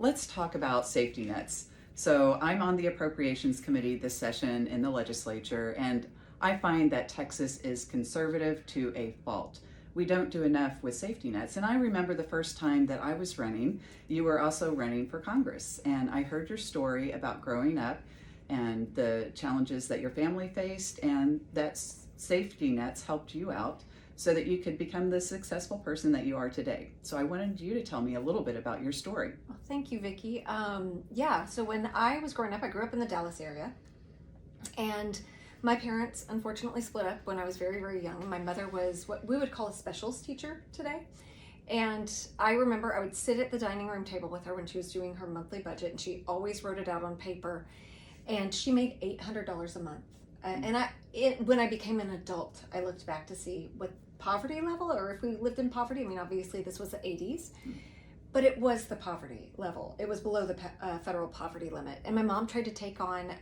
let's talk about safety nets. So I'm on the Appropriations Committee this session in the legislature, and I find that Texas is conservative to a fault. We don't do enough with safety nets. And I remember the first time that I was running, you were also running for Congress. And I heard your story about growing up and the challenges that your family faced, and that safety nets helped you out so that you could become the successful person that you are today. So I wanted you to tell me a little bit about your story. Well, thank you, Vicki. So when I was growing up, I grew up in the Dallas area, and my parents unfortunately split up when I was very, very young. My mother was what we would call a specials teacher today. And I remember I would sit at the dining room table with her when she was doing her monthly budget, and she always wrote it out on paper. And she made $800 a month. When I became an adult, I looked back to see what poverty level, or if we lived in poverty. I mean, obviously this was the 80s, but it was the poverty level. It was below the federal poverty limit. And my mom tried to take on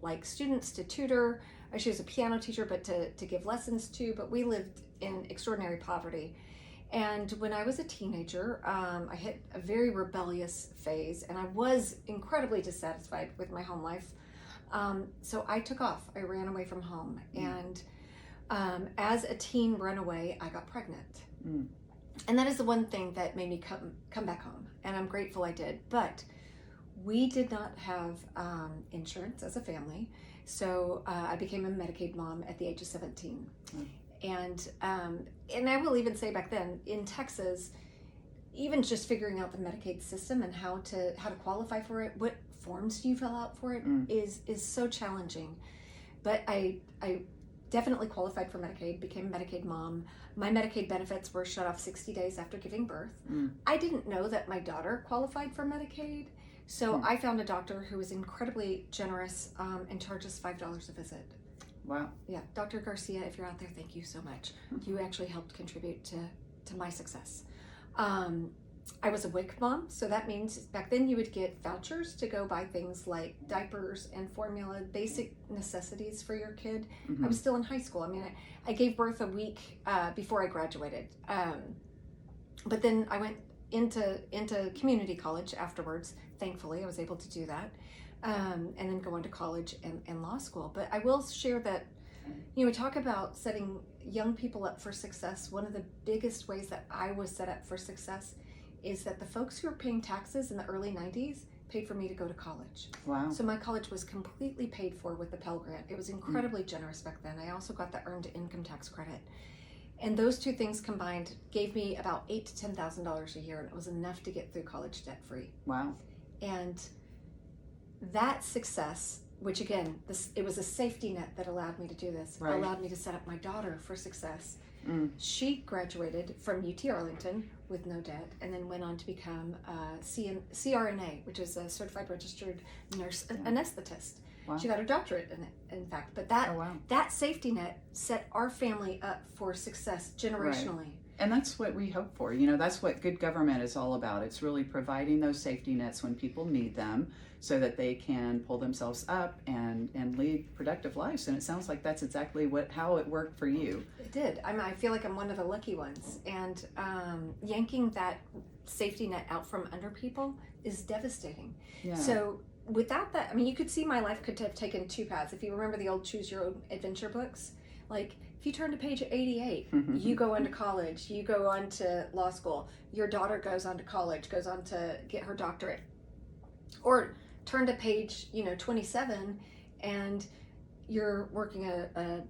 like students to tutor. She was a piano teacher, but to give lessons to, but we lived in extraordinary poverty. And when I was a teenager, I hit a very rebellious phase, and I was incredibly dissatisfied with my home life. So I took off. I ran away from home. And as a teen runaway, I got pregnant. And that is the one thing that made me come back home. And I'm grateful I did. But we did not have insurance as a family. So I became a Medicaid mom at the age of 17. And I will even say back then in Texas, even just figuring out the Medicaid system and how to qualify for it, what forms do you fill out for it, is so challenging. But I definitely qualified for Medicaid, became a Medicaid mom. My Medicaid benefits were shut off 60 days after giving birth. I didn't know that my daughter qualified for Medicaid. So I found a doctor who was incredibly generous and charged us $5 a visit. Wow. Yeah, Dr. Garcia, if you're out there, thank you so much. You actually helped contribute to my success. I was a WIC mom, so that means back then you would get vouchers to go buy things like diapers and formula, basic necessities for your kid. I was still in high school. I mean, I gave birth a week before I graduated. But then I went into community college afterwards. Thankfully, I was able to do that. And then go on to college and law school. But I will share that, we talk about setting young people up for success. One of the biggest ways that I was set up for success is that the folks who were paying taxes in the early 90s paid for me to go to college. Wow. So my college was completely paid for with the Pell Grant. It was incredibly generous back then. I also got the earned income tax credit. And those two things combined gave me about $8,000 to $10,000 a year, and it was enough to get through college debt free. Wow. And that success, which again, it was a safety net that allowed me to do this, allowed me to set up my daughter for success. She graduated from UT Arlington with no debt, and then went on to become a CRNA, which is a certified registered nurse anesthetist. Wow. She got her doctorate in it, in fact. But that safety net set our family up for success generationally. Right. And that's what we hope for. That's what good government is all about. It's really providing those safety nets when people need them so that they can pull themselves up and lead productive lives. And it sounds like that's exactly how it worked for you. It did. I feel like I'm one of the lucky ones. And yanking that safety net out from under people is devastating. Yeah. So without that, you could see my life could have taken two paths. If you remember the old Choose Your Own Adventure books, like if you turn to page 88, you go on to college, you go on to law school, your daughter goes on to college, goes on to get her doctorate. Or turn to page 27, and you're working a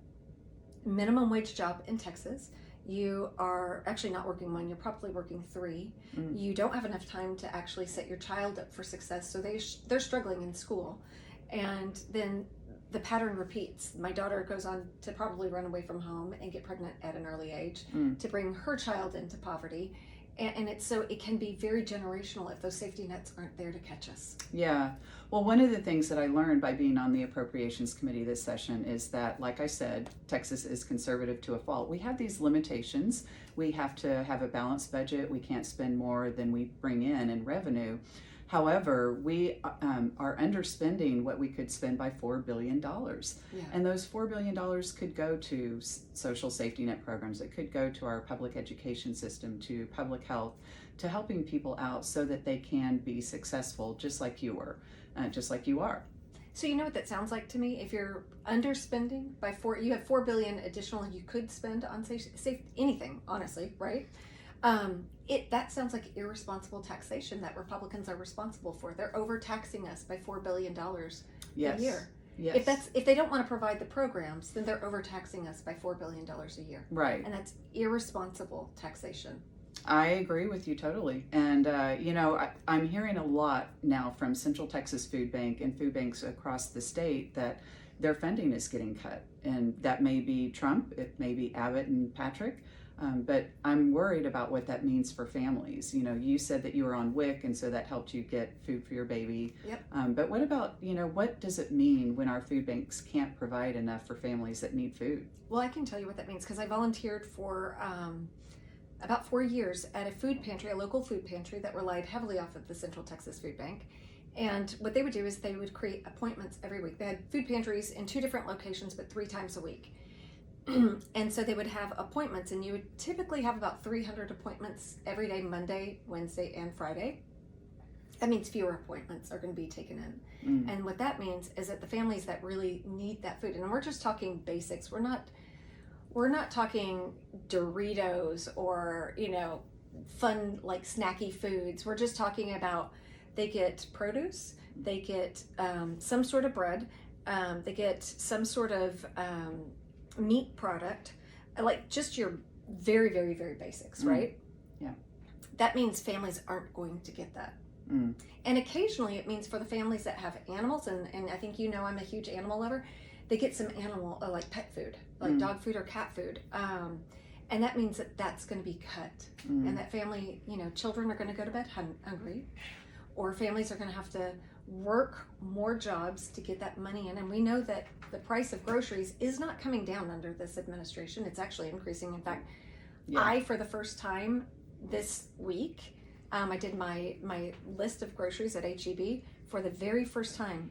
minimum wage job in Texas. You are actually not working one, you're probably working three. You don't have enough time to actually set your child up for success, so they're struggling in school. And then the pattern repeats. My daughter goes on to probably run away from home and get pregnant at an early age to bring her child into poverty. And it can be very generational if those safety nets aren't there to catch us. Yeah. Well, one of the things that I learned by being on the Appropriations Committee this session is that, like I said, Texas is conservative to a fault. We have these limitations. We have to have a balanced budget. We can't spend more than we bring in revenue. However, we are underspending what we could spend by $4 billion. Yeah. And those $4 billion could go to social safety net programs. It could go to our public education system, to public health, to helping people out so that they can be successful, just like you were, just like you are. So you know what that sounds like to me? If you're underspending by you have $4 billion additional you could spend on safe anything, honestly, right? That sounds like irresponsible taxation that Republicans are responsible for. They're overtaxing us by $4 billion Yes. a year. Yes. If they don't want to provide the programs, then they're overtaxing us by $4 billion a year. Right. And that's irresponsible taxation. I agree with you totally. And, I'm hearing a lot now from Central Texas Food Bank and food banks across the state that their funding is getting cut. And that may be Trump, it may be Abbott and Patrick. But I'm worried about what that means for families. You said that you were on WIC, and so that helped you get food for your baby. Yep. But what about, what does it mean when our food banks can't provide enough for families that need food? Well, I can tell you what that means because I volunteered for about 4 years at a food pantry, a local food pantry that relied heavily off of the Central Texas Food Bank. And what they would do is they would create appointments every week. They had food pantries in 2 different locations, but 3 times a week. And so they would have appointments, and you would typically have about 300 appointments every day, Monday, Wednesday, and Friday. That means fewer appointments are going to be taken in. And what that means is that the families that really need that food, and we're just talking basics. We're not talking Doritos or, fun, like snacky foods. We're just talking about they get produce, they get some sort of bread, they get some sort of meat product, like just your very, very, very basics, right? Yeah. That means families aren't going to get that. And occasionally it means for the families that have animals, and I think I'm a huge animal lover, they get some animal, like pet food, like dog food or cat food. And that means that that's going to be cut. And that family, children are going to go to bed hungry, or families are going to have to work more jobs to get that money in. And we know that the price of groceries is not coming down under this administration. It's actually increasing. In fact, I, for the first time this week, I did my list of groceries at HEB. For the very first time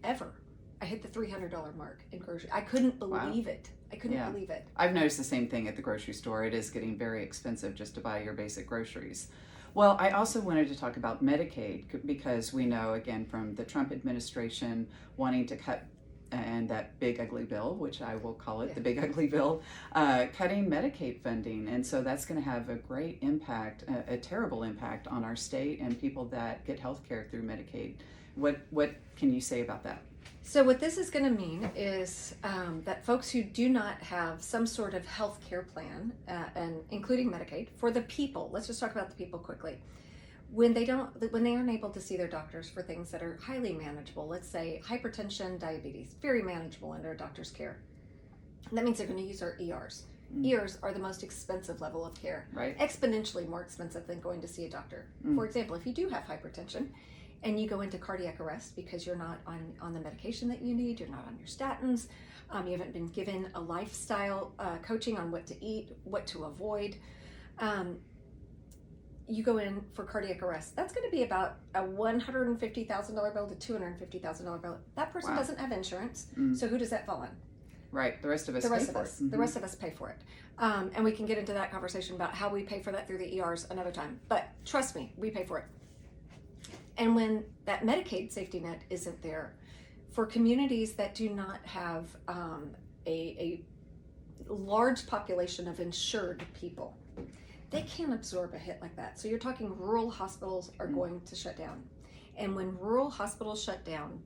ever, I hit the $300 mark in groceries. I couldn't believe it. I couldn't believe it. I've noticed the same thing at the grocery store. It is getting very expensive just to buy your basic groceries. Well, I also wanted to talk about Medicaid because we know, again, from the Trump administration wanting to cut, and that big ugly bill, which I will call it the big ugly bill, cutting Medicaid funding. And so that's going to have a great impact, a terrible impact on our state and people that get health care through Medicaid. What can you say about that? So what this is going to mean is that folks who do not have some sort of health care plan, and including Medicaid, for the people, let's just talk about the people quickly. When they aren't able to see their doctors for things that are highly manageable, let's say hypertension, diabetes, very manageable under a doctor's care, that means they're going to use our ERs. ERs are the most expensive level of care, right? Exponentially more expensive than going to see a doctor. For example, if you do have hypertension, and you go into cardiac arrest because you're not on the medication that you need, you're not on your statins, you haven't been given a lifestyle coaching on what to eat, what to avoid, you go in for cardiac arrest. That's going to be about a $150,000 bill to $250,000 bill. That person doesn't have insurance, so who does that fall on? Right, the rest of us the rest pay of for us. it. The rest of us pay for it. And we can get into that conversation about how we pay for that through the ERs another time. But trust me, we pay for it. And when that Medicaid safety net isn't there, for communities that do not have a large population of insured people, they can't absorb a hit like that. So you're talking rural hospitals are going to shut down. And when rural hospitals shut down,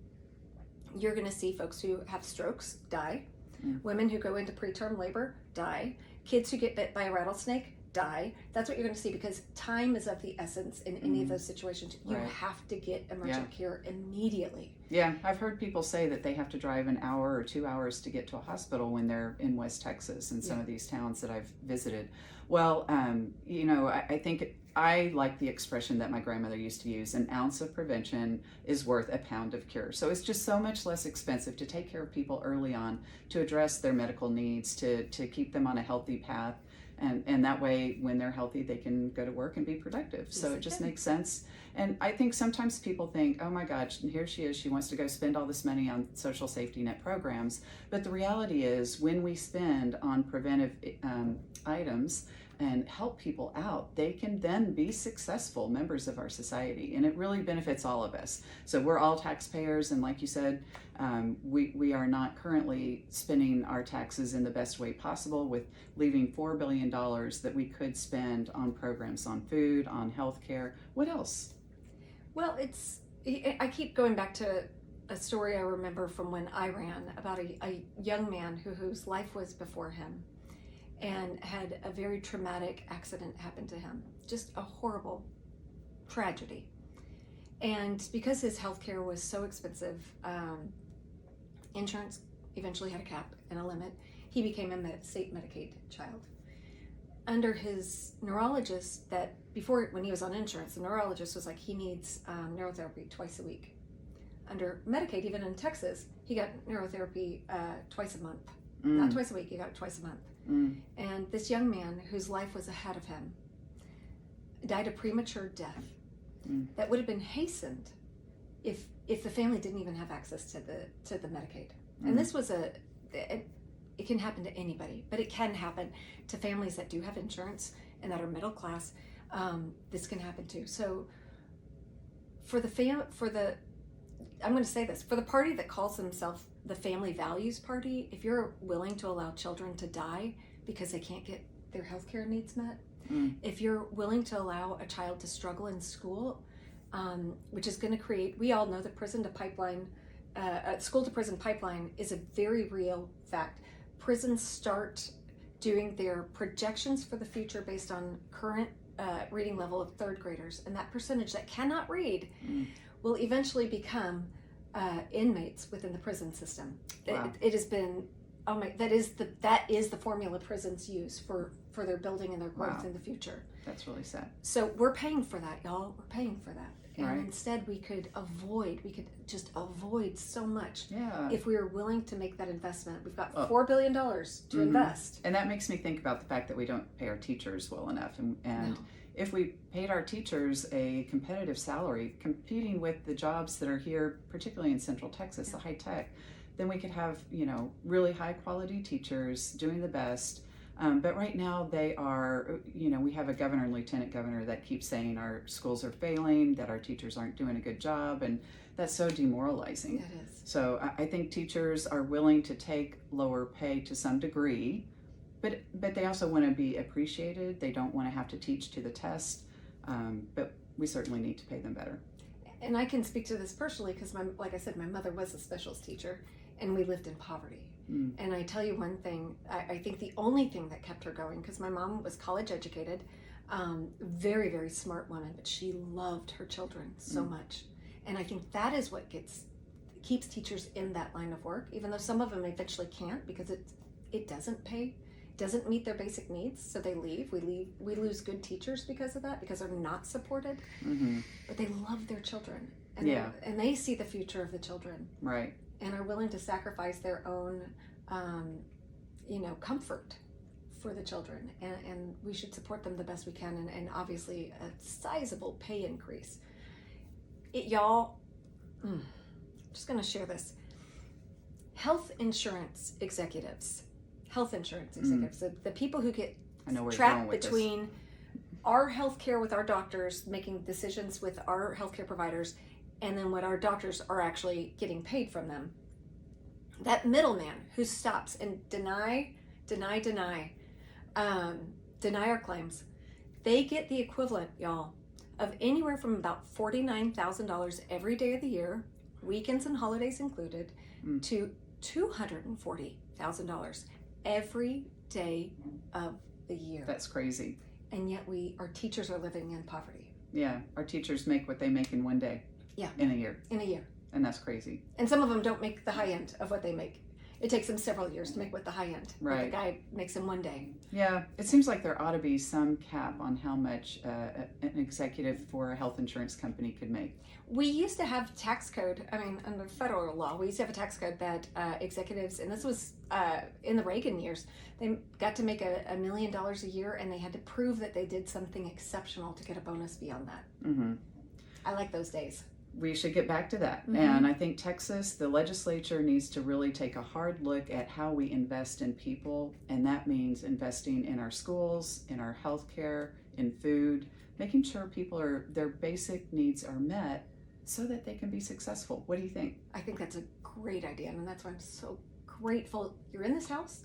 you're going to see folks who have strokes die, women who go into preterm labor die, kids who get bit by a rattlesnake die. That's what you're going to see because time is of the essence in any of those situations. You have to get emergent care immediately. Yeah, I've heard people say that they have to drive an hour or 2 hours to get to a hospital when they're in West Texas and some of these towns that I've visited. Well, I think I like the expression that my grandmother used to use, an ounce of prevention is worth a pound of cure. So it's just so much less expensive to take care of people early on, to address their medical needs, to keep them on a healthy path. And that way, when they're healthy, they can go to work and be productive. So it just makes sense. And I think sometimes people think, oh my gosh, here she is. She wants to go spend all this money on social safety net programs. But the reality is when we spend on preventive items, and help people out, they can then be successful members of our society, and it really benefits all of us. So we're all taxpayers, and like you said, we are not currently spending our taxes in the best way possible, with leaving $4 billion that we could spend on programs on food, on healthcare. What else? Well, I keep going back to a story I remember from when I ran about a young man whose life was before him and had a very traumatic accident happen to him. Just a horrible tragedy. And because his health care was so expensive, insurance eventually had a cap and a limit. He became a state Medicaid child. Under his neurologist, when he was on insurance, the neurologist was like, he needs neurotherapy twice a week. Under Medicaid, even in Texas, he got neurotherapy twice a month. Not twice a week, he got it twice a month. And this young man, whose life was ahead of him, died a premature death that would have been hastened if the family didn't even have access to the Medicaid. And this was it can happen to anybody, but it can happen to families that do have insurance and that are middle class. This can happen too. So I'm going to say this, for the party that calls themselves the Family Values Party, if you're willing to allow children to die because they can't get their healthcare needs met, if you're willing to allow a child to struggle in school, which is going to create, we all know that school to prison pipeline is a very real fact. Prisons start doing their projections for the future based on current reading level of third graders, and that percentage that cannot read will eventually become inmates within the prison system. Wow. It has been, that is the formula prisons use for their building and their growth in the future. That's really sad. So we're paying for that, y'all. We're paying for that. And Right. instead we could just avoid so much Yeah. if we were willing to make that investment. We've got $4 billion to invest. And that makes me think about the fact that we don't pay our teachers well enough. And No. if we paid our teachers a competitive salary, competing with the jobs that are here, particularly in Central Texas, the high tech, then we could have, really high quality teachers doing the best. But right now they are, we have a governor and lieutenant governor that keep saying our schools are failing, that our teachers aren't doing a good job, and that's so demoralizing. It is. So I think teachers are willing to take lower pay to some degree, but they also want to be appreciated. They don't want to have to teach to the test, but we certainly need to pay them better. And I can speak to this personally because, like I said, my mother was a specials teacher, and we lived in poverty. And I tell you one thing, I think the only thing that kept her going, because my mom was college educated, very, very smart woman, but she loved her children so much. And I think that is what keeps teachers in that line of work, even though some of them eventually can't because it doesn't pay, doesn't meet their basic needs, so they leave. We lose good teachers because of that, because they're not supported. But they love their children, and they see the future of the children. Right. And are willing to sacrifice their own, comfort for the children. And we should support them the best we can, and obviously a sizable pay increase. I'm just going to share this. Health insurance executives, the people who get trapped between our health care with our doctors, making decisions with our healthcare providers, and then what our doctors are actually getting paid from them. That middleman who stops and deny our claims, they get the equivalent, y'all, of anywhere from about $49,000 every day of the year, weekends and holidays included, to $240,000 every day of the year. That's crazy. And yet our teachers are living in poverty. Yeah, our teachers make what they make in one day. Yeah. In a year. And that's crazy. And some of them don't make the high end of what they make. It takes them several years to make what the high end. Right. The guy makes in one day. Yeah, it seems like there ought to be some cap on how much an executive for a health insurance company could make. We used to have tax code, under federal law, we used to have a tax code that executives, and this was in the Reagan years, they got to make $1 million a year, and they had to prove that they did something exceptional to get a bonus beyond that. I like those days. we should get back to that. Mhm. And I think Texas, the legislature needs to really take a hard look at how we invest in people. And that means investing in our schools, in our healthcare, in food, making sure their basic needs are met so that they can be successful. What do you think? I think that's a great idea, and that's why I'm so grateful you're in this house.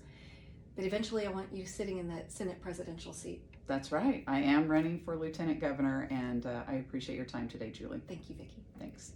But eventually, I want you sitting in that Senate presidential seat. That's right. I am running for lieutenant governor, and I appreciate your time today, Julie. Thank you, Vikki. Thanks.